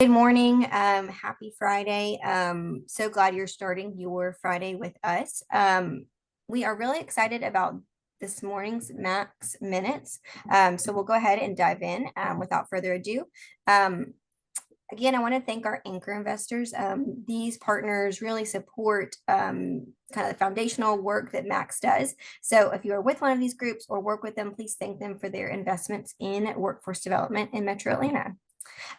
Good morning. Happy Friday. So glad you're starting your Friday with us. We are really excited about this morning's Max Minutes. So we'll go ahead and dive in without further ado. Um, Again, I want to thank our anchor investors. These partners really support kind of the foundational work that Max does. So if you are with one of these groups or work with them, please thank them for their investments in workforce development in Metro Atlanta.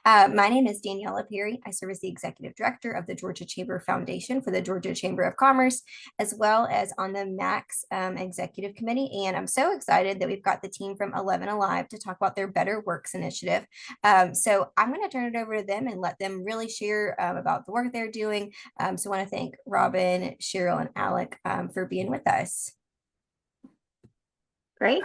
My name is Daniela Perry. I serve as the Executive Director of the Georgia Chamber Foundation for the Georgia Chamber of Commerce, as well as on the MAX Executive Committee. And I'm so excited that we've got the team from 11Alive to talk about their Better Works initiative. So I'm going to turn it over to them and let them really share about the work they're doing. So I want to thank Robbin, Cheryl, and Alec for being with us. Great.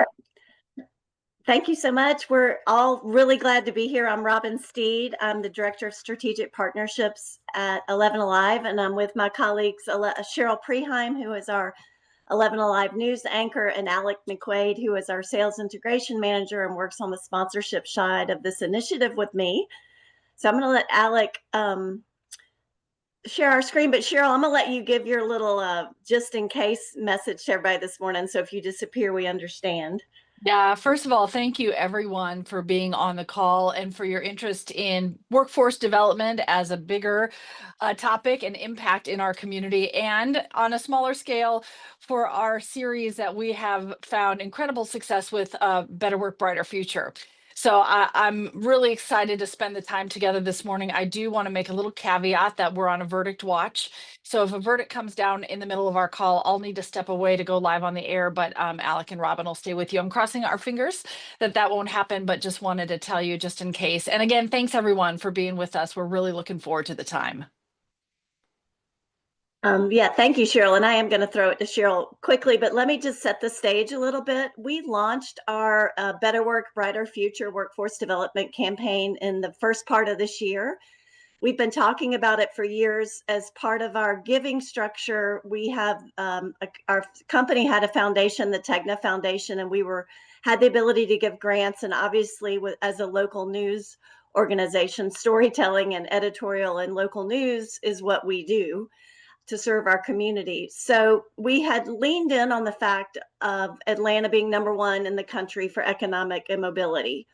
Thank you so much. We're all really glad to be here. I'm Robbin Steed. I'm the Director of Strategic Partnerships at 11Alive, and I'm with my colleagues, Cheryl Preheim, who is our 11Alive news anchor, and Alec McQuaid, who is our Sales Integration Manager and works on the sponsorship side of this initiative with me. So I'm going to let Alec share our screen, but Cheryl, I'm going to let you give your little just in case message to everybody this morning. So if you disappear, we understand. Yeah, first of all, thank you everyone for being on the call and for your interest in workforce development as a bigger topic and impact in our community, and on a smaller scale for our series that we have found incredible success with, Better Work, Brighter Future. So I'm really excited to spend the time together this morning. I do want to make a little caveat that we're on a verdict watch. So if a verdict comes down in the middle of our call, I'll need to step away to go live on the air, but Alec and Robin will stay with you. I'm crossing our fingers that won't happen, but just wanted to tell you just in case. And again, thanks everyone for being with us. We're really looking forward to the time. Yeah, thank you, Cheryl. And I am going to throw it to Cheryl quickly, but let me just set the stage a little bit. We launched our Better Work, Brighter Future workforce development campaign in the first part of this year. We've been talking about it for years as part of our giving structure. We have our company had a foundation, the Tegna Foundation, and we had the ability to give grants. And obviously, as a local news organization, storytelling and editorial and local news is what we do to serve our community. So we had leaned in on the fact of Atlanta being #1 in the country for economic immobility.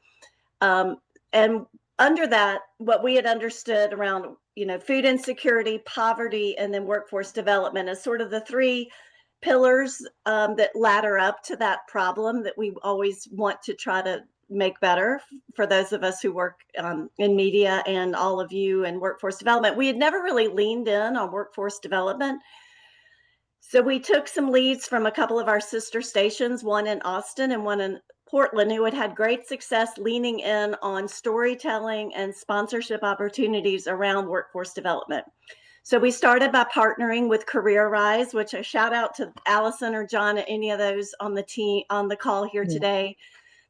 And under that, what we had understood around, food insecurity, poverty, and then workforce development as sort of the three pillars that ladder up to that problem that we always want to try to make better for those of us who work in media and all of you in workforce development. We had never really leaned in on workforce development. So we took some leads from a couple of our sister stations, one in Austin and one in Portland, who had great success leaning in on storytelling and sponsorship opportunities around workforce development. So we started by partnering with CareerRise, which I shout out to Allison or John, any of those on the team on the call here today.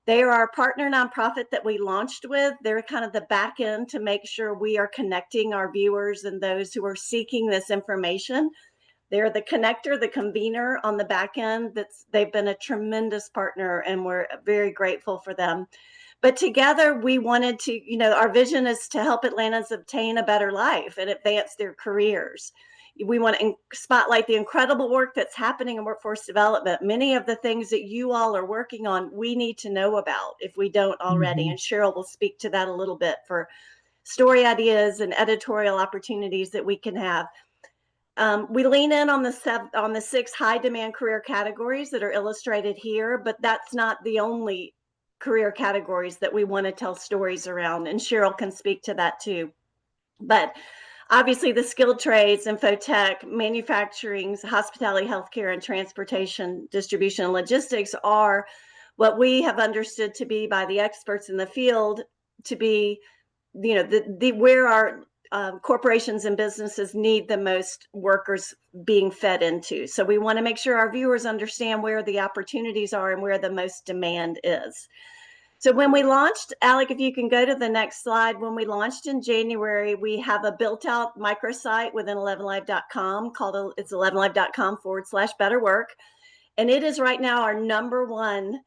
They are our partner nonprofit that we launched with. They're kind of the back end to make sure we are connecting our viewers and those who are seeking this information. They're the connector, the convener on the back end. They've been a tremendous partner, and we're very grateful for them. But together, we wanted to, our vision is to help Atlantans obtain a better life and advance their careers. We want to spotlight the incredible work that's happening in workforce development. Many of the things that you all are working on, we need to know about if we don't already. And Cheryl will speak to that a little bit for story ideas and editorial opportunities that we can have. We lean in on the 6 high demand career categories that are illustrated here, but that's not the only career categories that we want to tell stories around. And Cheryl can speak to that too. But obviously the skilled trades, infotech, manufacturing, hospitality, healthcare, and transportation, distribution, and logistics are what we have understood to be by the experts in the field to be, where our corporations and businesses need the most workers being fed into. So we want to make sure our viewers understand where the opportunities are and where the most demand is. So when we launched, Alec, if you can go to the next slide, when we launched in January, we have a built out microsite within 11alive.com called it's 11alive.com/betterwork. And it is right now our #1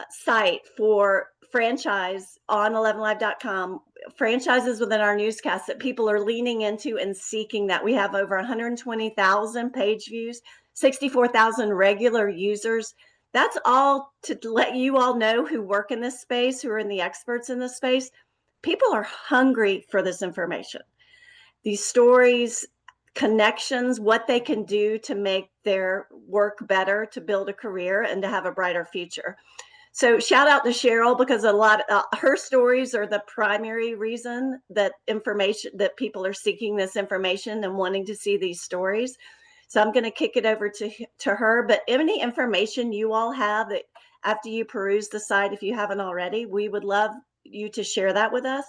site for franchise on 11alive.com franchises within our newscast that people are leaning into and seeking that. We have over 120,000 page views, 64,000 regular users. That's all to let you all know who work in this space, who are in the experts in this space. People are hungry for this information. These stories, connections, what they can do to make their work better, to build a career and to have a brighter future. So shout out to Cheryl, because a lot her stories are the primary reason that people are seeking this information and wanting to see these stories. So I'm going to kick it over to her. But any information you all have that after you peruse the site, if you haven't already, we would love you to share that with us,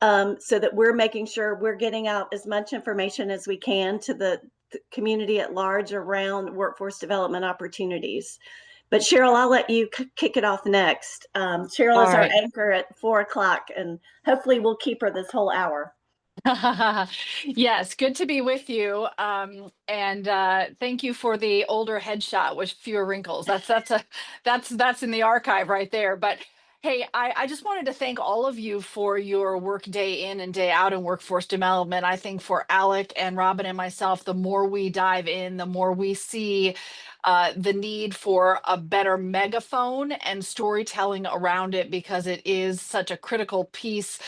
so that we're making sure we're getting out as much information as we can to the community at large around workforce development opportunities. But Cheryl, I'll let you kick it off next. Cheryl is our anchor at 4:00, and hopefully we'll keep her this whole hour. Yes, good to be with you. And thank you for the older headshot with fewer wrinkles. That's in the archive right there. But hey, I just wanted to thank all of you for your work day in and day out in workforce development. I think for Alec and Robbin and myself, the more we dive in, the more we see the need for a better megaphone and storytelling around it, because it is such a critical piece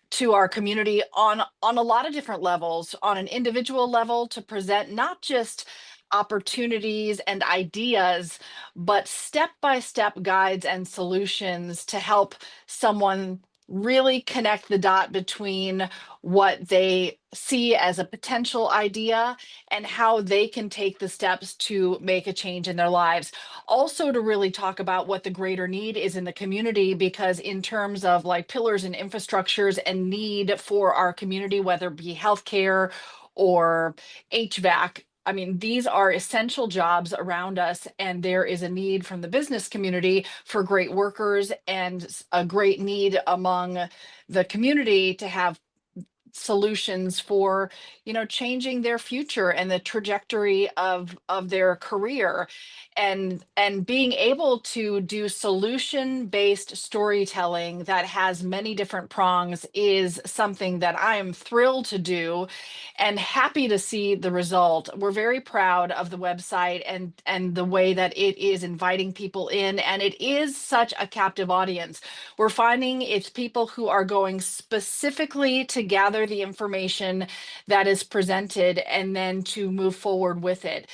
to our community on a lot of different levels, on an individual level, to present not just opportunities and ideas, but step-by-step guides and solutions to help someone really connect the dot between what they see as a potential idea and how they can take the steps to make a change in their lives. Also, to really talk about what the greater need is in the community, because in terms of like pillars and infrastructures and need for our community, whether it be healthcare or HVAC, I mean, these are essential jobs around us, and there is a need from the business community for great workers, and a great need among the community to have solutions for, changing their future and the trajectory of their career, and being able to do solution based storytelling that has many different prongs is something that I am thrilled to do and happy to see the result. We're very proud of the website and the way that it is inviting people in, and it is such a captive audience. We're finding it's people who are going specifically to gather the information that is presented and then to move forward with it.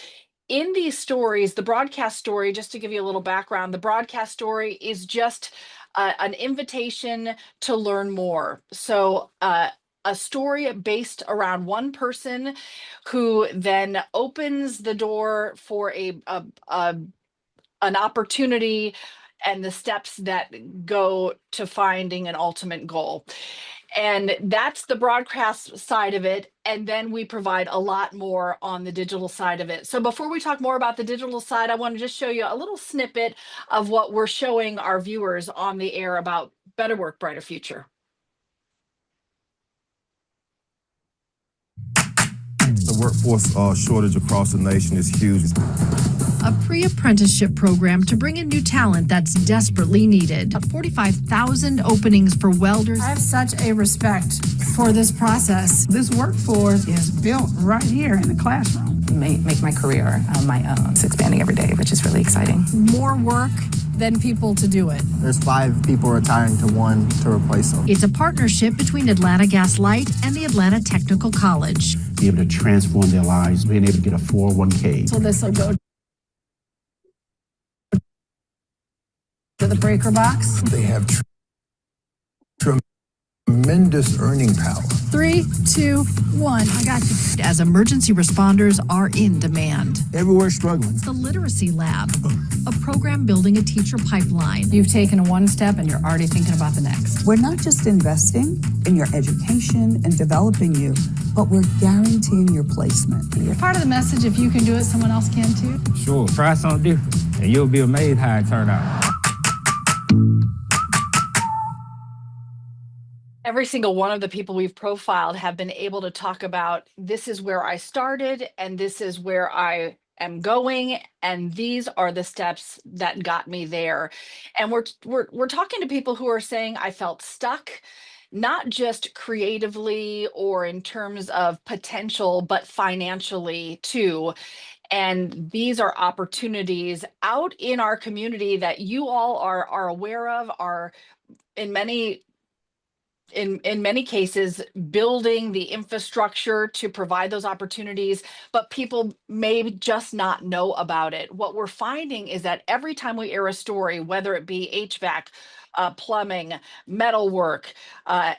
In these stories, the broadcast story, just to give you a little background, the broadcast story is just an invitation to learn more. So a story based around one person who then opens the door for an opportunity and the steps that go to finding an ultimate goal. And that's the broadcast side of it. And then we provide a lot more on the digital side of it. So before we talk more about the digital side, I want to just show you a little snippet of what we're showing our viewers on the air about Better Work, Brighter Future. The workforce shortage across the nation is huge. A pre-apprenticeship program to bring in new talent that's desperately needed. 45,000 openings for welders. I have such a respect for this process. This workforce is built right here in the classroom. Make my career my own. It's expanding every day, which is really exciting. More work than people to do it. There's 5 people retiring to 1 to replace them. It's a partnership between Atlanta Gas Light and the Atlanta Technical College. Be able to transform their lives, being able to get a 401k. So this will go to the breaker box. They have tremendous earning power. 3, 2, 1. I got you. As emergency responders are in demand. Everywhere struggling. The Literacy Lab, a program building a teacher pipeline. You've taken one step and you're already thinking about the next. We're not just investing in your education and developing you, but we're guaranteeing your placement. You're part of the message. If you can do it, someone else can too. Sure, try something different, and you'll be amazed how it turned out. Every single one of the people we've profiled have been able to talk about, this is where I started and this is where I am going, and these are the steps that got me there. And we're talking to people who are saying, I felt stuck not just creatively or in terms of potential, but financially too. And these are opportunities out in our community that you all are aware of, are in many cases building the infrastructure to provide those opportunities, but people may just not know about it. What we're finding is that every time we air a story, whether it be HVAC, plumbing, metalwork,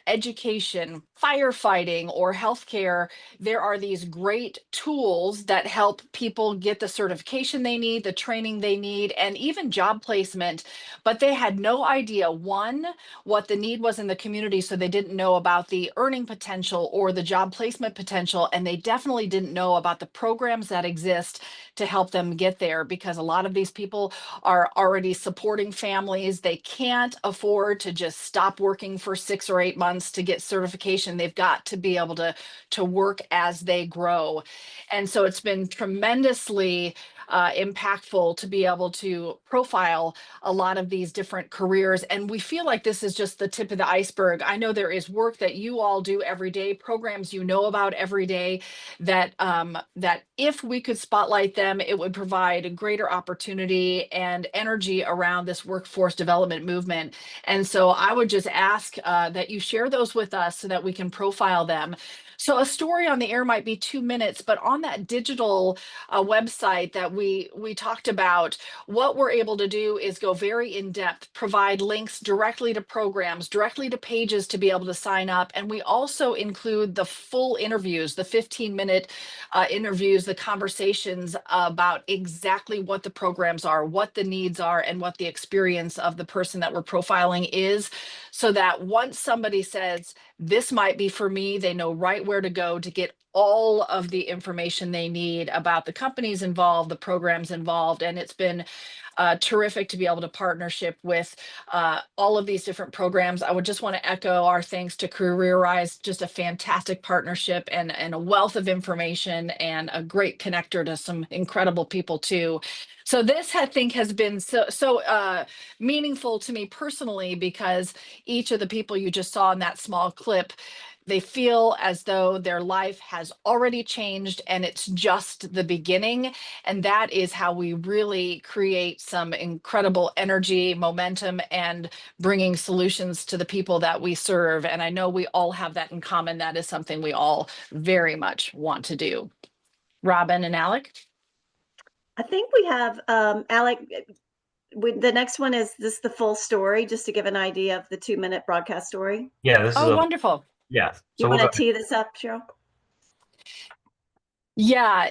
education, firefighting, or healthcare, there are these great tools that help people get the certification they need, the training they need, and even job placement. But they had no idea, one, what the need was in the community, so they didn't know about the earning potential or the job placement potential, and they definitely didn't know about the programs that exist to help them get there, because a lot of these people are already supporting families. They can't afford to just stop working for 6 or 8 months to get certification. They've got to be able to work as they grow. And so it's been tremendously impactful to be able to profile a lot of these different careers. And we feel like this is just the tip of the iceberg. I know there is work that you all do every day, programs you know about every day, that that if we could spotlight them, it would provide a greater opportunity and energy around this workforce development movement. And so I would just ask that you share those with us so that we can profile them. So a story on the air might be 2 minutes, but on that digital website that we talked about, what we're able to do is go very in depth, provide links directly to programs, directly to pages to be able to sign up. And we also include the full interviews, the 15-minute interviews, the conversations about exactly what the programs are, what the needs are, and what the experience of the person that we're profiling is, so that once somebody says, this might be for me, they know right where to go to get all of the information they need about the companies involved, the programs involved. And it's been terrific to be able to partnership with all of these different programs. I would just want to echo our thanks to CareerRise, just a fantastic partnership and a wealth of information and a great connector to some incredible people too. So this, I think, has been so meaningful to me personally, because each of the people you just saw in that small clip, they feel as though their life has already changed and it's just the beginning. And that is how we really create some incredible energy, momentum, and bringing solutions to the people that we serve. And I know we all have that in common. That is something we all very much want to do. Robbin and Alec? I think we have, Alec, the next one is this the full story, just to give an idea of the 2-minute broadcast story? Yeah, this is wonderful. Yeah. So you want to tee this up, Cheryl? Yeah,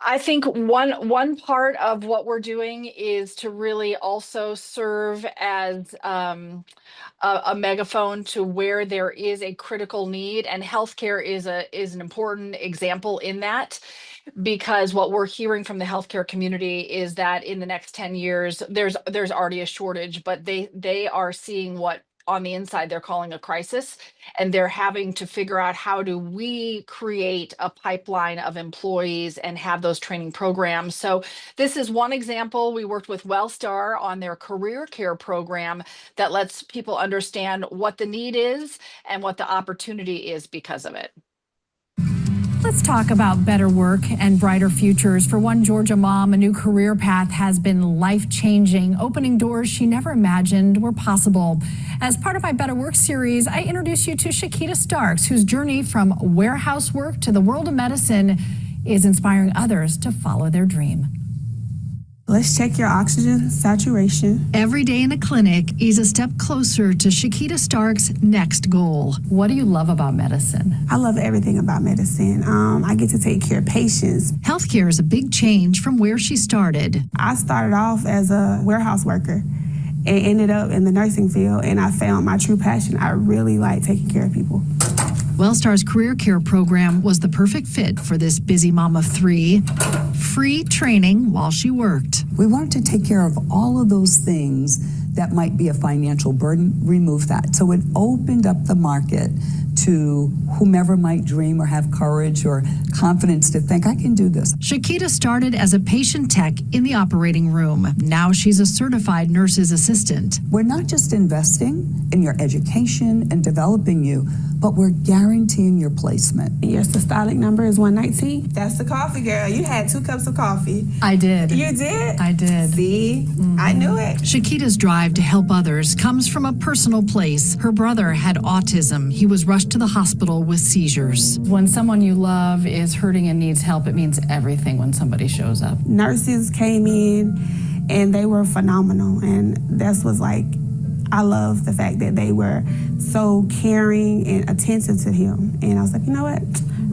I think one part of what we're doing is to really also serve as a megaphone to where there is a critical need, and healthcare is an important example in that, because what we're hearing from the healthcare community is that in the next 10 years, there's already a shortage, but they are seeing what on the inside they're calling a crisis, and they're having to figure out, how do we create a pipeline of employees and have those training programs. So this is one example. We worked with Wellstar on their career care program that lets people understand what the need is and what the opportunity is because of it. Let's talk about better work and brighter futures. For one Georgia mom, a new career path has been life-changing, opening doors she never imagined were possible. As part of my Better Work series, I introduce you to Shakita Starks, whose journey from warehouse work to the world of medicine is inspiring others to follow their dream. Let's check your oxygen saturation. Every day in the clinic is a step closer to Shakita Stark's next goal. What do you love about medicine? I love everything about medicine. I get to take care of patients. Healthcare is a big change from where she started. I started off as a warehouse worker and ended up in the nursing field, and I found my true passion. I really like taking care of people. Wellstar's career care program was the perfect fit for this busy mom of 3. Free training while she worked. We wanted to take care of all of those things that might be a financial burden, remove that. So it opened up the market to whomever might dream or have courage or confidence to think, I can do this. Shakita started as a patient tech in the operating room. Now she's a certified nurse's assistant. We're not just investing in your education and developing you, but we're guaranteeing your placement. Your systolic number is 119. That's the coffee, girl. You had 2 cups of coffee. I did. You did? I did. See? I knew it. Shakita's drive to help others comes from a personal place. Her brother had autism. He was rushed to the hospital with seizures. When someone you love is hurting and needs help, it means everything when somebody shows up. Nurses came in and they were phenomenal. And that's was like, I love the fact that they were so caring and attentive to him. And I was like, you know what?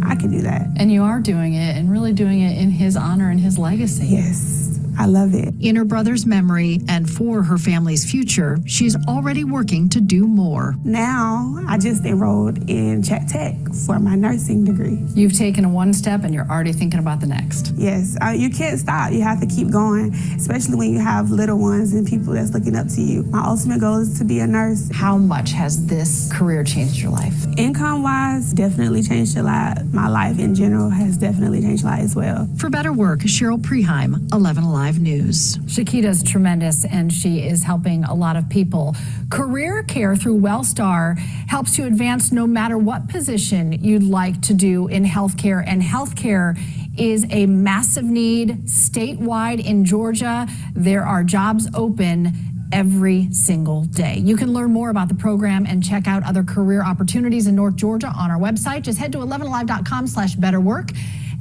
I can do that. And you are doing it and really doing it in his honor and his legacy. Yes. I love it. In her brother's memory and for her family's future, she's already working to do more. Now, I just enrolled in Chat Tech for my nursing degree. You've taken one step and you're already thinking about the next. Yes, you can't stop. You have to keep going, especially when you have little ones and people that's looking up to you. My ultimate goal is to be a nurse. How much has this career changed your life? Income-wise, definitely changed a lot. My life in general has definitely changed a lot as well. For Better Work, Cheryl Preheim, 11Alive News. Shakita's tremendous, and she is helping a lot of people. Career Care through WellStar helps you advance no matter what position you'd like to do in healthcare, and healthcare is a massive need statewide in Georgia. There are jobs open every single day. You can learn more about the program and check out other career opportunities in North Georgia on our website. Just head to 11alive.com/betterwork.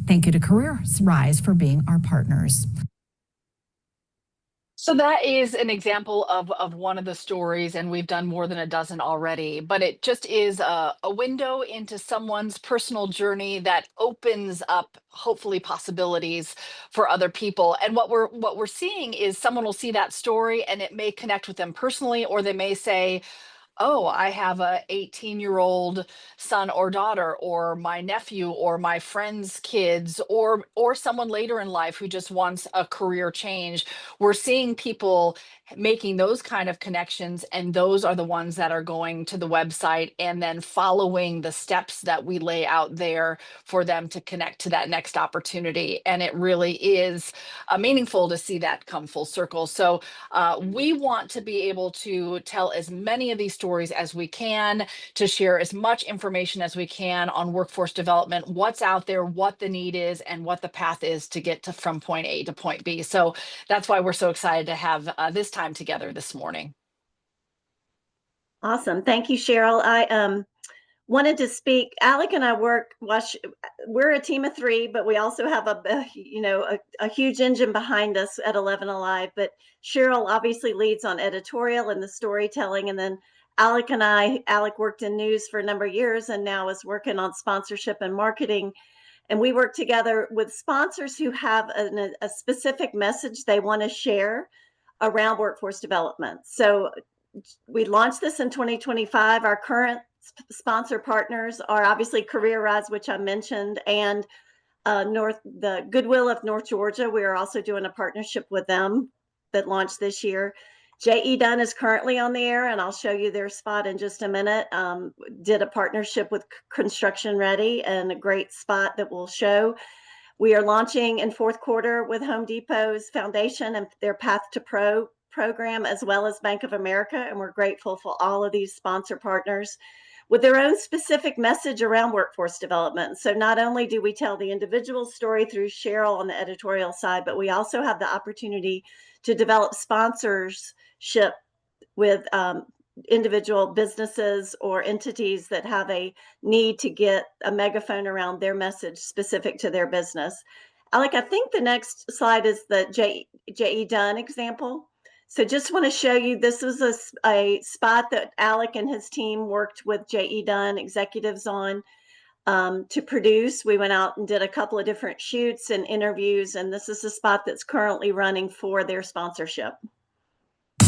Thank you to CareerRise for being our partners. So that is an example of one of the stories, and we've done more than a dozen already, but it just is a window into someone's personal journey that opens up hopefully possibilities for other people. And what we're seeing is someone will see that story and it may connect with them personally, or they may say, oh, I have a 18-year-old son or daughter, or my nephew, or my friend's kids, or someone later in life who just wants a career change. We're seeing people making those kind of connections, and those are the ones that are going to the website and then following the steps that we lay out there for them to connect to that next opportunity. And it really is meaningful to see that come full circle. So we want to be able to tell as many of these stories as we can, to share as much information as we can on workforce development, what's out there, what the need is, and what the path is to get from point A to point B. So that's why we're so excited to have this time together this morning. Awesome. Thank you, Cheryl. I wanted to speak. Alec and I we're a team of 3, but we also have a huge engine behind us at 11Alive. But Cheryl obviously leads on editorial and the storytelling. And then Alec worked in news for a number of years and now is working on sponsorship and marketing. And we work together with sponsors who have a specific message they want to share around workforce development. So we launched this in 2025. Our current sponsor partners are obviously CareerRise, which I mentioned, and the Goodwill of North Georgia. We are also doing a partnership with them that launched this year. J.E. Dunn is currently on the air, and I'll show you their spot in just a minute. Did a partnership with Construction Ready, and a great spot that we'll show. We are launching in fourth quarter with Home Depot's foundation and their Path to Pro program, as well as Bank of America. And we're grateful for all of these sponsor partners with their own specific message around workforce development. So not only do we tell the individual story through Cheryl on the editorial side, but we also have the opportunity to develop sponsorship with individual businesses or entities that have a need to get a megaphone around their message specific to their business. Alec, I think the next slide is the J.E. Dunn example. So just want to show you, this was a spot that Alec and his team worked with J.E. Dunn executives on to produce. We went out and did a couple of different shoots and interviews, and this is a spot that's currently running for their sponsorship.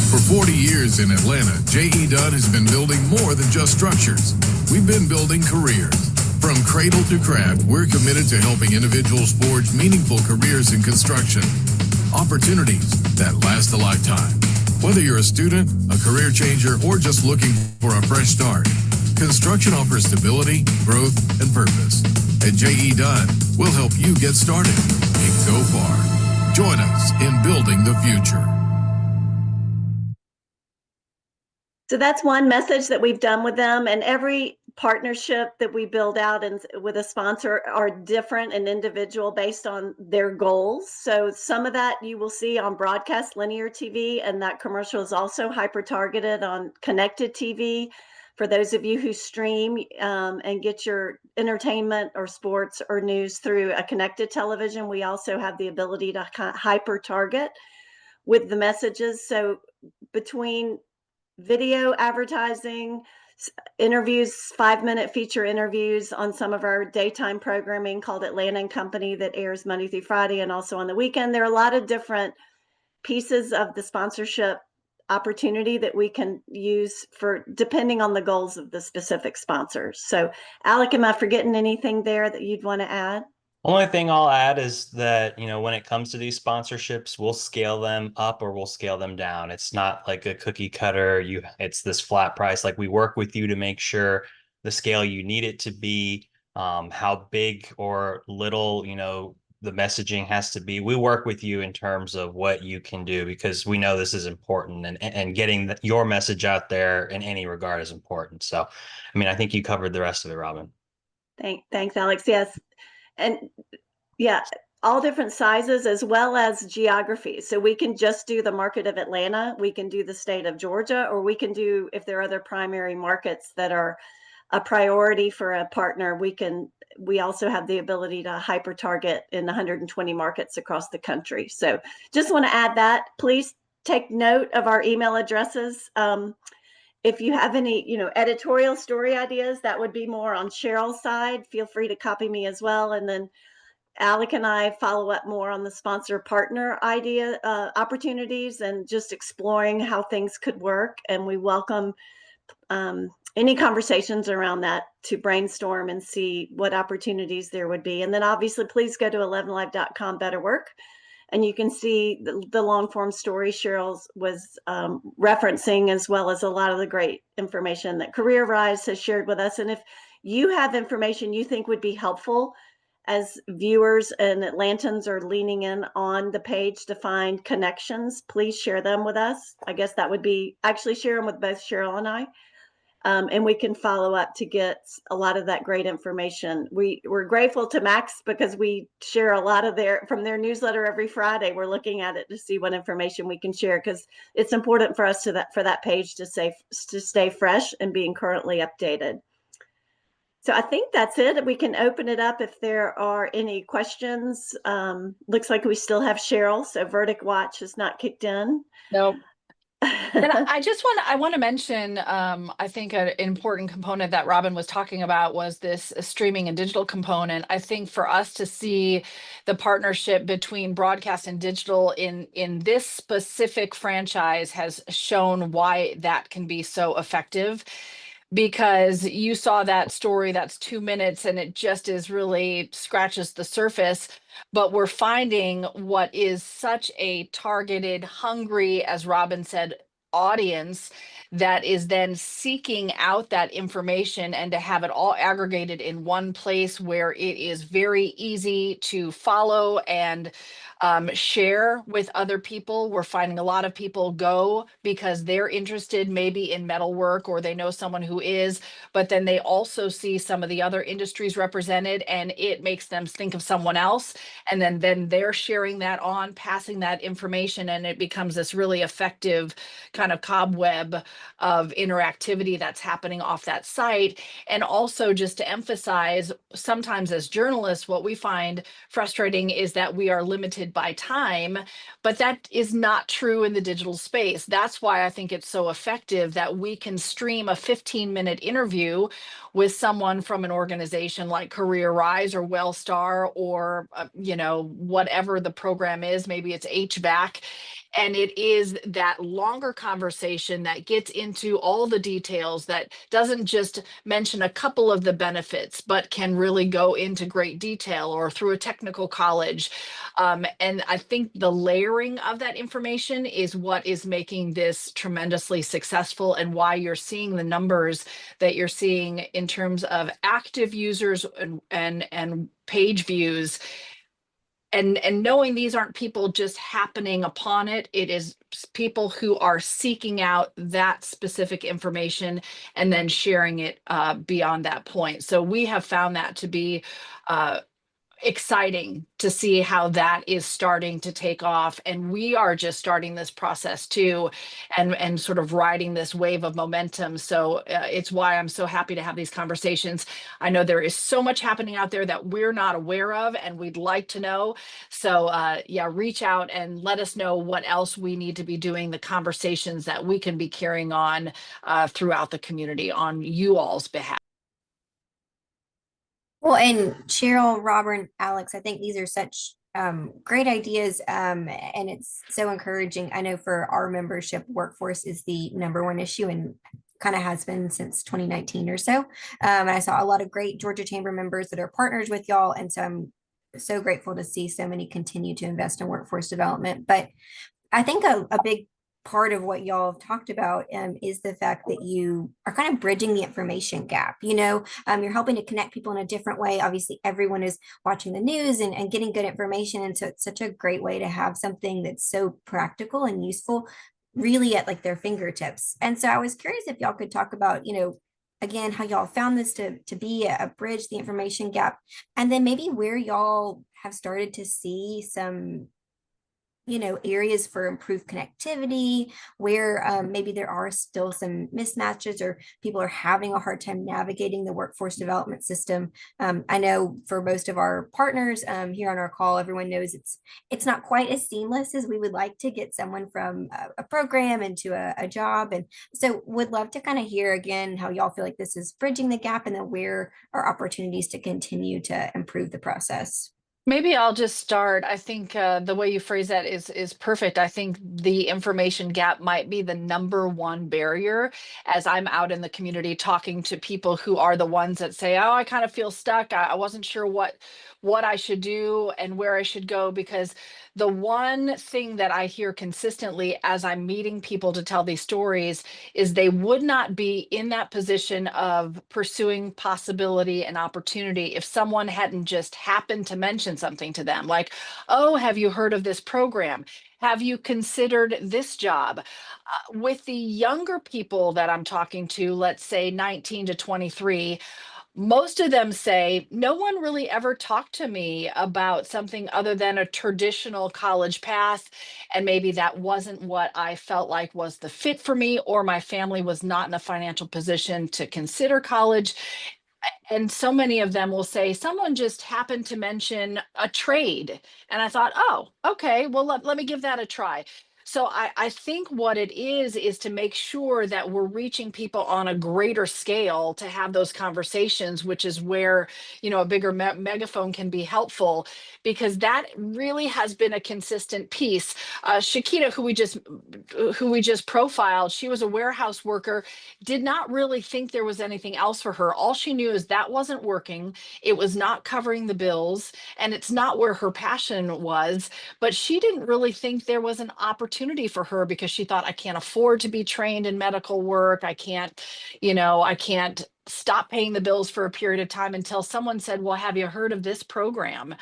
For 40 years in Atlanta, J.E. Dunn has been building more than just structures. We've been building careers. From cradle to craft, we're committed to helping individuals forge meaningful careers in construction. Opportunities that last a lifetime. Whether you're a student, a career changer, or just looking for a fresh start, Construction offers stability, growth, and purpose. At J.E. Dunn, we'll help you get started and go far. Join us in building the future. So that's one message that we've done with them, and every partnership that we build out and with a sponsor are different and individual based on their goals. So some of that you will see on broadcast linear TV, and that commercial is also hyper targeted on connected TV. For those of you who stream and get your entertainment or sports or news through a connected television, we also have the ability to hyper target with the messages. So between video advertising, interviews, 5-minute feature interviews on some of our daytime programming called Atlanta and Company that airs Monday through Friday and also on the weekend. There are a lot of different pieces of the sponsorship opportunity that we can use for depending on the goals of the specific sponsors. So Alec, am I forgetting anything there that you'd want to add? Only thing I'll add is that, when it comes to these sponsorships, we'll scale them up or we'll scale them down. It's not like a cookie cutter. It's this flat price. Like, we work with you to make sure the scale you need it to be, how big or little, the messaging has to be. We work with you in terms of what you can do, because we know this is important, and getting your message out there in any regard is important. So, I think you covered the rest of it, Robbin. Thanks, Alex. Yes. And yeah, all different sizes as well as geography. So we can just do the market of Atlanta, we can do the state of Georgia, or we can do, if there are other primary markets that are a priority for a partner, we also have the ability to hyper target in 120 markets across the country. So just want to add that. Please take note of our email addresses. If you have any, editorial story ideas, that would be more on Cheryl's side. Feel free to copy me as well. And then Alec and I follow up more on the sponsor partner idea opportunities and just exploring how things could work. And we welcome any conversations around that to brainstorm and see what opportunities there would be. And then obviously, please go to 11alive.com Better Work. And you can see the long form story Cheryl was referencing, as well as a lot of the great information that CareerRise has shared with us. And if you have information you think would be helpful as viewers and Atlantans are leaning in on the page to find connections, please share them with us. I guess that would be actually share them with both Cheryl and I. And we can follow up to get a lot of that great information. We're grateful to Max because we share a lot of from their newsletter every Friday. We're looking at it to see what information we can share, because it's important for us for that page to stay fresh and being currently updated. So I think that's it. We can open it up if there are any questions. Looks like we still have Cheryl, so Verdict Watch has not kicked in. Nope. And I want to mention, I think an important component that Robbin was talking about was this streaming and digital component. I think for us to see the partnership between broadcast and digital in this specific franchise has shown why that can be so effective. Because you saw that story, that's 2 minutes, and it just really scratches the surface. But we're finding what is such a targeted, hungry, as Robbin said, audience that is then seeking out that information, and to have it all aggregated in one place where it is very easy to follow and share with other people. We're finding a lot of people go because they're interested maybe in metalwork, or they know someone who is, but then they also see some of the other industries represented, and it makes them think of someone else. And then they're sharing that on, passing that information, and it becomes this really effective kind of cobweb of interactivity that's happening off that site. And also, just to emphasize, sometimes as journalists, what we find frustrating is that we are limited by time, but that is not true in the digital space. That's why I think it's so effective that we can stream a 15-minute interview with someone from an organization like CareerRise or Wellstar or, whatever the program is, maybe it's HVAC. And it is that longer conversation that gets into all the details, that doesn't just mention a couple of the benefits, but can really go into great detail, or through a technical college. And I think the layering of that information is what is making this tremendously successful, and why you're seeing the numbers that you're seeing in terms of active users and page views. And knowing these aren't people just happening upon it, it is people who are seeking out that specific information and then sharing it beyond that point. So we have found that to be exciting to see how that is starting to take off, and we are just starting this process too, and sort of riding this wave of momentum. So it's why I'm so happy to have these conversations. I know there is so much happening out there that we're not aware of, and we'd like to know. So yeah, reach out and let us know what else we need to be doing, the conversations that we can be carrying on throughout the community on you all's behalf. Well, and Cheryl, Robert, Alex, I think these are such great ideas, and it's so encouraging. I know for our membership, workforce is the #1 issue, and kind of has been since 2019 or so. And I saw a lot of great Georgia Chamber members that are partners with y'all, and so I'm so grateful to see so many continue to invest in workforce development. But I think a big part of what y'all have talked about is the fact that you are kind of bridging the information gap. You're helping to connect people in a different way. Obviously, everyone is watching the news and getting good information. And so it's such a great way to have something that's so practical and useful really at like their fingertips. And so I was curious if y'all could talk about, again, how y'all found this to be a bridge, the information gap, and then maybe where y'all have started to see some areas for improved connectivity, where maybe there are still some mismatches, or people are having a hard time navigating the workforce development system. I know for most of our partners here on our call, everyone knows it's not quite as seamless as we would like to get someone from a program into a job. And so would love to kind of hear again how y'all feel like this is bridging the gap, and then where are opportunities to continue to improve the process. Maybe I'll just start. I think the way you phrase that is perfect. I think the information gap might be the #1 barrier, as I'm out in the community talking to people who are the ones that say, "Oh, I kind of feel stuck. I wasn't sure what I should do and where I should go," because the one thing that I hear consistently as I'm meeting people to tell these stories is they would not be in that position of pursuing possibility and opportunity if someone hadn't just happened to mention something to them, like, "Oh, have you heard of this program? Have you considered this job?" With the younger people that I'm talking to, let's say 19 to 23, most of them say, "No one really ever talked to me about something other than a traditional college path. And maybe that wasn't what I felt like was the fit for me, or my family was not in a financial position to consider college." And so many of them will say, "Someone just happened to mention a trade." And I thought, "Oh, okay, well, let me give that a try." So I think what it is to make sure that we're reaching people on a greater scale to have those conversations, which is where, a bigger megaphone can be helpful, because that really has been a consistent piece. Shakita, who we just profiled, she was a warehouse worker, did not really think there was anything else for her. All she knew is that wasn't working. It was not covering the bills, and it's not where her passion was. But she didn't really think there was an opportunity for her, because she thought, "I can't afford to be trained in medical work. I can't stop paying the bills for a period of time," until someone said, "Well, have you heard of this program?"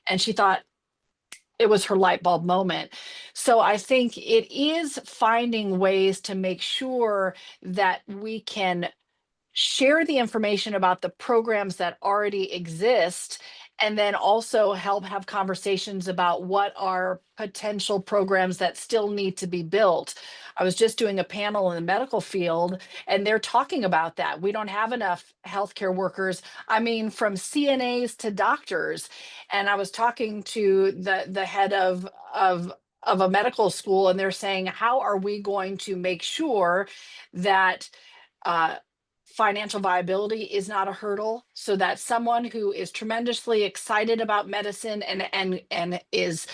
And she thought, it was her light bulb moment. So I think it is finding ways to make sure that we can share the information about the programs that already exist, and then also help have conversations about what are potential programs that still need to be built. I was just doing a panel in the medical field, and they're talking about that. We don't have enough healthcare workers. I mean, from CNAs to doctors. And I was talking to the head of a medical school, and they're saying, "How are we going to make sure that financial viability is not a hurdle, so that someone who is tremendously excited about medicine and is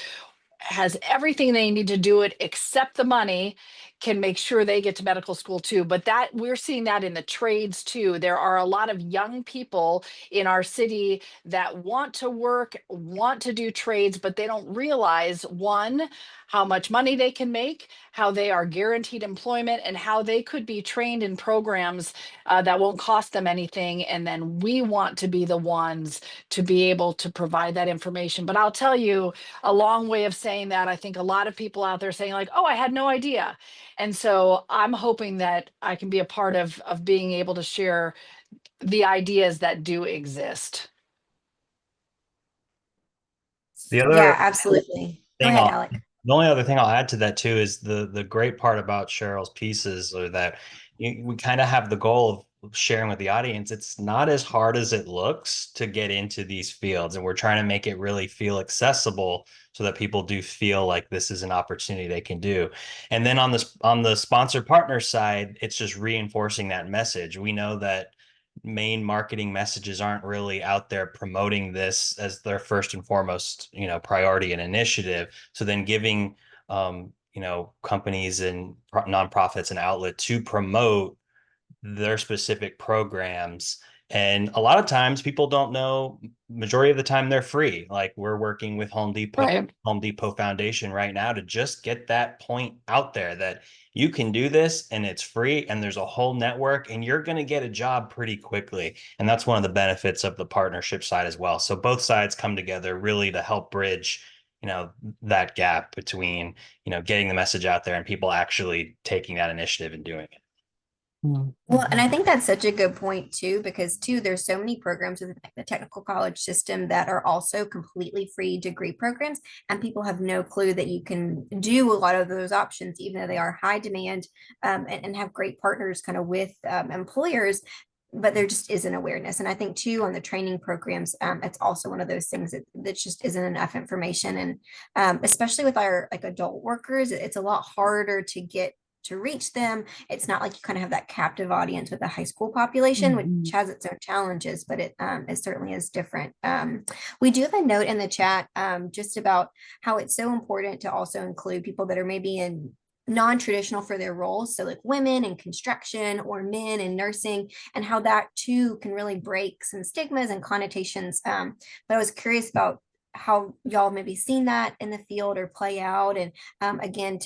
has everything they need to do it except the money can make sure they get to medical school too. But that we're seeing that in the trades too. There are a lot of young people in our city that want to work, want to do trades, but they don't realize, one, how much money they can make, how they are guaranteed employment, and how they could be trained in programs that won't cost them anything. And then we want to be the ones to be able to provide that information. But I'll tell you, a long way of saying that, I think a lot of people out there saying like, oh, I had no idea. And so I'm hoping that I can be a part of being able to share the ideas that do exist. The other Yeah, absolutely. Go thing ahead, Alec. the only other thing I'll add to that too is the great part about Cheryl's pieces are that we kind of have the goal of sharing with the audience. It's not as hard as it looks to get into these fields, and we're trying to make it really feel accessible so that people do feel like this is an opportunity they can do. And then on the sponsor partner side, it's just reinforcing that message. We know that main marketing messages aren't really out there promoting this as their first and foremost, priority and initiative. So then giving, companies and nonprofits an outlet to promote their specific programs. And a lot of times people don't know, majority of the time they're free. Like we're working with Home Depot Foundation right now to just get that point out there that you can do this and it's free and there's a whole network and you're going to get a job pretty quickly. And that's one of the benefits of the partnership side as well. So both sides come together really to help bridge, that gap between, getting the message out there and people actually taking that initiative and doing it. Well, and I think that's such a good point too, because too, there's so many programs within the technical college system that are also completely free degree programs, and people have no clue that you can do a lot of those options, even though they are high demand, and have great partners kind of with employers. But there just isn't awareness. And I think too, on the training programs, it's also one of those things that just isn't enough information. And especially with our like adult workers, it's a lot harder to reach them. It's not like you kind of have that captive audience with the high school population, which has its own challenges, but it certainly is different. We do have a note in the chat just about how it's so important to also include people that are maybe in non-traditional for their roles, so like women in construction or men in nursing, and how that too can really break some stigmas and connotations. But I was curious about how y'all maybe seen that in the field or play out, and again,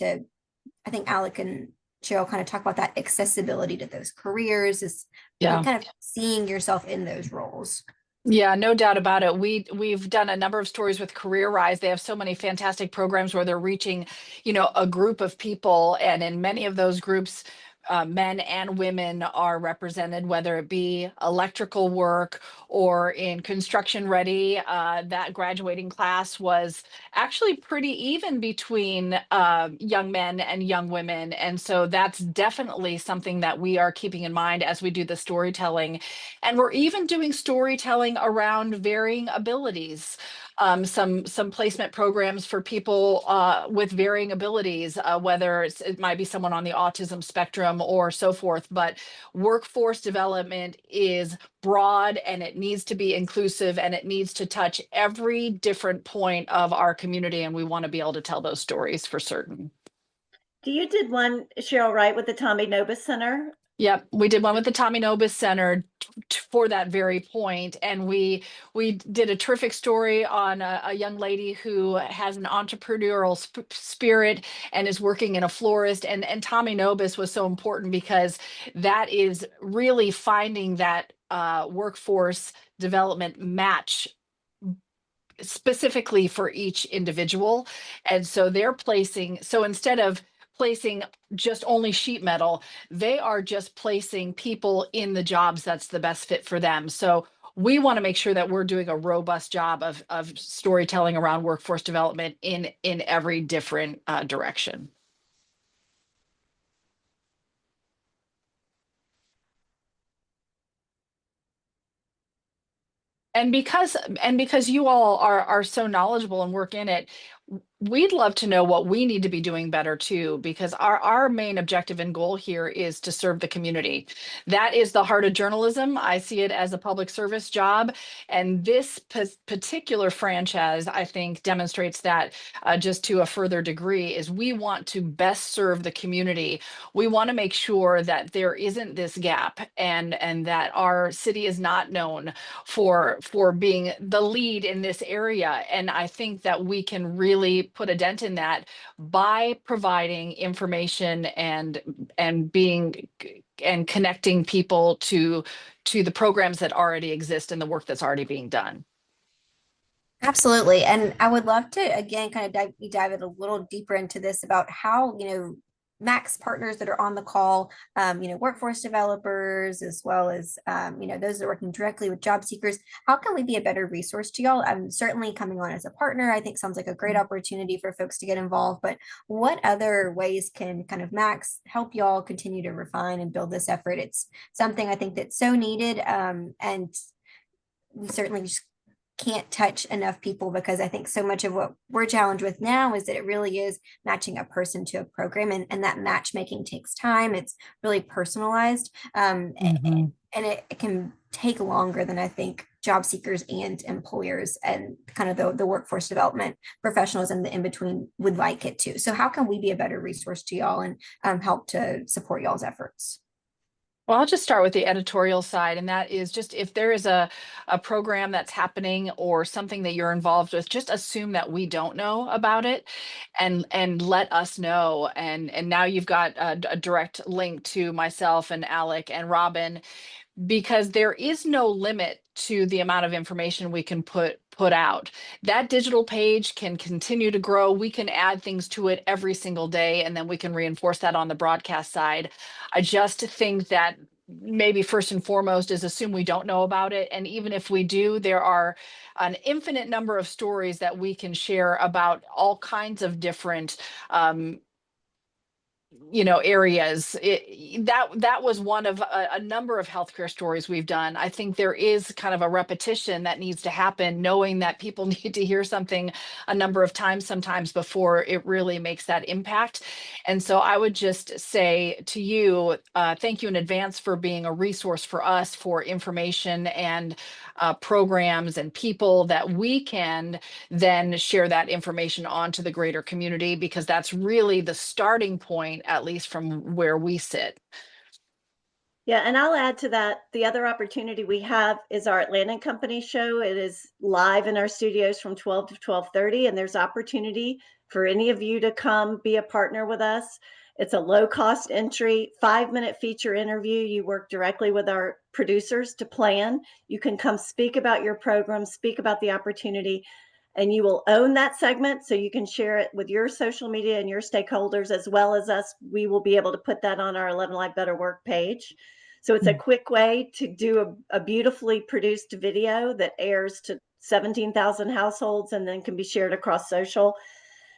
I think Alec and Cheryl kind of talk about that accessibility to those careers, is kind of seeing yourself in those roles. Yeah, no doubt about it. We've done a number of stories with CareerRise. They have so many fantastic programs where they're reaching, a group of people, and in many of those groups, men and women are represented, whether it be electrical work or in construction ready. That graduating class was actually pretty even between young men and young women. And so that's definitely something that we are keeping in mind as we do the storytelling. And we're even doing storytelling around varying abilities. Some placement programs for people with varying abilities, whether it might be someone on the autism spectrum or so forth. But workforce development is broad, and it needs to be inclusive, and it needs to touch every different point of our community. And we want to be able to tell those stories for certain. You did one, Cheryl, right, with the Tommy Nobis Center? Yep, we did one with the Tommy Nobis Center for that very point, and we did a terrific story on a young lady who has an entrepreneurial spirit and is working in a florist. And Tommy Nobis was so important because that is really finding that workforce development match specifically for each individual. And so instead of placing just only sheet metal, they are just placing people in the jobs that's the best fit for them. So we want to make sure that we're doing a robust job of storytelling around workforce development in every different direction. And because you all are so knowledgeable and work in it, we'd love to know what we need to be doing better too, because our main objective and goal here is to serve the community. That is the heart of journalism. I see it as a public service job. And this particular franchise, I think, demonstrates that just to a further degree, is we want to best serve the community. We want to make sure that there isn't this gap, and that our city is not known for being the lead in this area. And I think that we can really put a dent in that by providing information and being and connecting people to the programs that already exist and the work that's already being done. Absolutely. And I would love to, again, kind of dive it a little deeper into this about how, Max partners that are on the call, workforce developers, as well as, those that are working directly with job seekers. How can we be a better resource to y'all? I'm certainly coming on as a partner. I think sounds like a great opportunity for folks to get involved, but what other ways can kind of Max help y'all continue to refine and build this effort? It's something I think that's so needed. And we certainly just can't touch enough people, because I think so much of what we're challenged with now is that it really is matching a person to a program, and that matchmaking takes time. It's really personalized, and it can take longer than I think job seekers and employers and kind of the workforce development professionals and the in-between would like it to. So how can we be a better resource to y'all and help to support y'all's efforts? Well, I'll just start with the editorial side, and that is just if there is a program that's happening or something that you're involved with, just assume that we don't know about it, and let us know. And now you've got a direct link to myself and Alec and Robbin, because there is no limit to the amount of information we can put out. That digital page can continue to grow. We can add things to it every single day, and then we can reinforce that on the broadcast side. I just think that maybe first and foremost is assume we don't know about it. And even if we do, there are an infinite number of stories that we can share about all kinds of different areas. That was one of a number of healthcare stories we've done. I think there is kind of a repetition that needs to happen, knowing that people need to hear something a number of times sometimes before it really makes that impact. And so I would just say to you, thank you in advance for being a resource for us for information and programs and people that we can then share that information on to the greater community, because that's really the starting point, at least from where we sit. Yeah, and I'll add to that, the other opportunity we have is our Atlantan Company show. It is live in our studios from 12 to 12:30, and there's opportunity for any of you to come be a partner with us. It's a low-cost entry, 5-minute feature interview. You work directly with our producers to plan. You can come speak about your program, speak about the opportunity, and you will own that segment, so you can share it with your social media and your stakeholders, as well as us. We will be able to put that on our 11Alive Better Work page. So it's a quick way to do a beautifully produced video that airs to 17,000 households and then can be shared across social.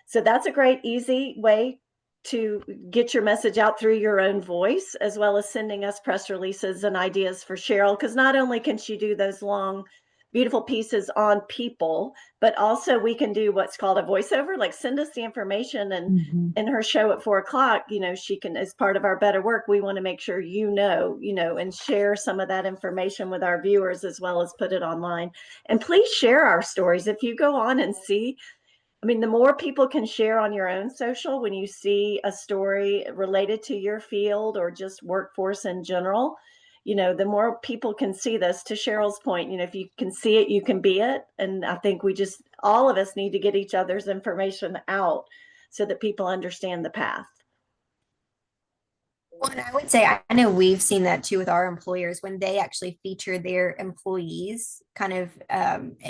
So that's a great, easy way to get your message out through your own voice, as well as sending us press releases and ideas for Cheryl, because not only can she do those long, beautiful pieces on people, but also we can do what's called a voiceover, like send us the information, and in her show at 4:00, she can, as part of our Better Work, we want to make sure and share some of that information with our viewers, as well as put it online. And please share our stories. If you go on and see, the more people can share on your own social, when you see a story related to your field or just workforce in general, the more people can see this. To Cheryl's point, if you can see it, you can be it. And I think all of us need to get each other's information out so that people understand the path. Well, and I would say, I know we've seen that too with our employers when they actually feature their employees kind of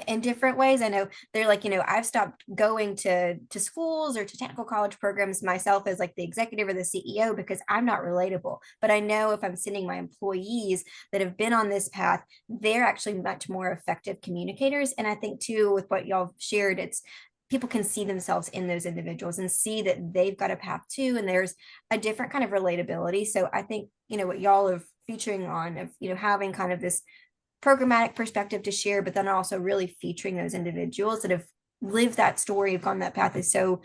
in different ways. I know they're like, I've stopped going to schools or to technical college programs myself as like the executive or the CEO because I'm not relatable. But I know if I'm sending my employees that have been on this path, they're actually much more effective communicators. And I think too, with what y'all shared, it's people can see themselves in those individuals and see that they've got a path too, and there's a different kind of relatability. So I think, what y'all are featuring on of, having kind of this programmatic perspective to share, but then also really featuring those individuals that have lived that story, have gone that path, is so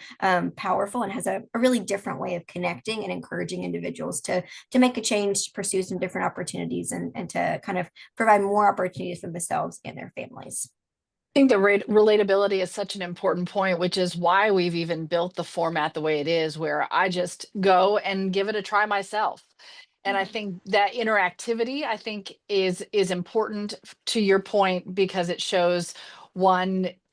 powerful and has a really different way of connecting and encouraging individuals to make a change, to pursue some different opportunities, and to kind of provide more opportunities for themselves and their families. I think the relatability is such an important point, which is why we've even built the format the way it is, where I just go and give it a try myself. And I think that interactivity, I think, is important to your point, because it shows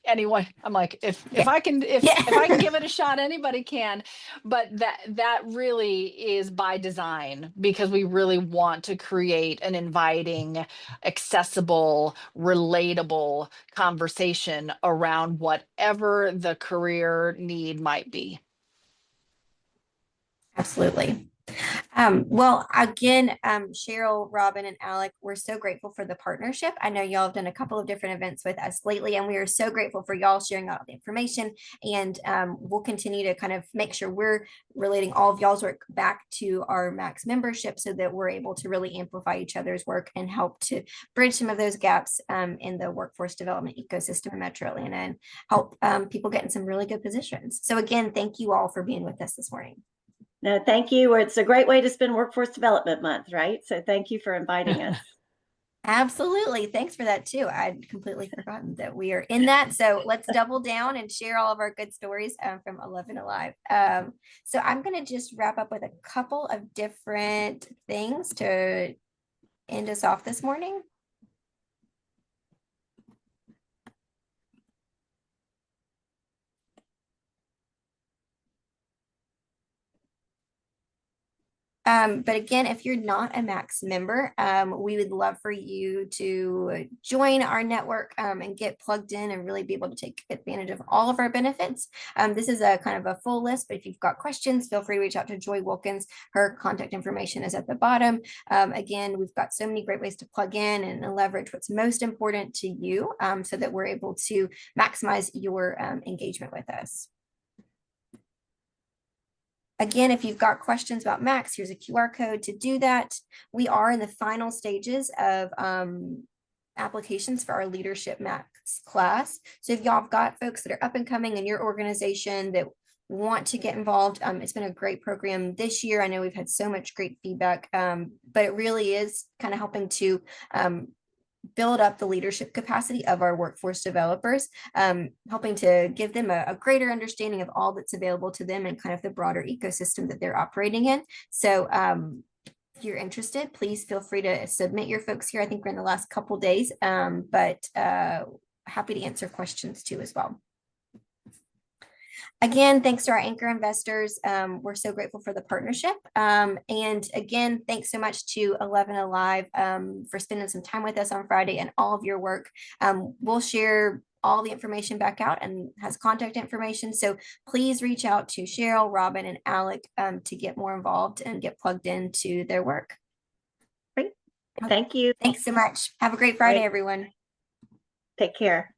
anyone. I'm like, if I can give it a shot, anybody can. But that really is by design, because we really want to create an inviting, accessible, relatable conversation around whatever the career need might be. Absolutely. Well, again, Cheryl, Robbin, and Alec, we're so grateful for the partnership. I know y'all have done a couple of different events with us lately, and we are so grateful for y'all sharing all the information. And we'll continue to kind of make sure we're relating all of y'all's work back to our Max membership, so that we're able to really amplify each other's work and help to bridge some of those gaps in the workforce development ecosystem in Metro Atlanta, and help people get in some really good positions. So again, thank you all for being with us this morning. No, thank you. It's a great way to spend Workforce Development Month, right? So thank you for inviting us. Absolutely. Thanks for that too. I'd completely forgotten that we are in that. So let's double down and share all of our good stories from 11Alive. So I'm going to just wrap up with a couple of different things to end us off this morning. But again, if you're not a Max member, we would love for you to join our network and get plugged in and really be able to take advantage of all of our benefits. This is a kind of a full list, but if you've got questions, feel free to reach out to Joy Wilkins. Her contact information is at the bottom. Again, we've got so many great ways to plug in and leverage what's most important to you, so that we're able to maximize your engagement with us. Again, if you've got questions about Max, here's a QR code to do that. We are in the final stages of applications for our Leadership Max class. So if y'all have got folks that are up and coming in your organization that want to get involved, it's been a great program this year. I know we've had so much great feedback, but it really is kind of helping to build up the leadership capacity of our workforce developers, helping to give them a greater understanding of all that's available to them and kind of the broader ecosystem that they're operating in. So if you're interested, please feel free to submit your folks here. I think we're in the last couple days, but happy to answer questions too as well. Again, thanks to our anchor investors. We're so grateful for the partnership. And again, thanks so much to 11Alive for spending some time with us on Friday and all of your work. We'll share all the information back out and has contact information. So please reach out to Cheryl, Robbin, and Alec to get more involved and get plugged into their work. Great. Thank you. Thanks so much. Have a great Friday, everyone. Take care.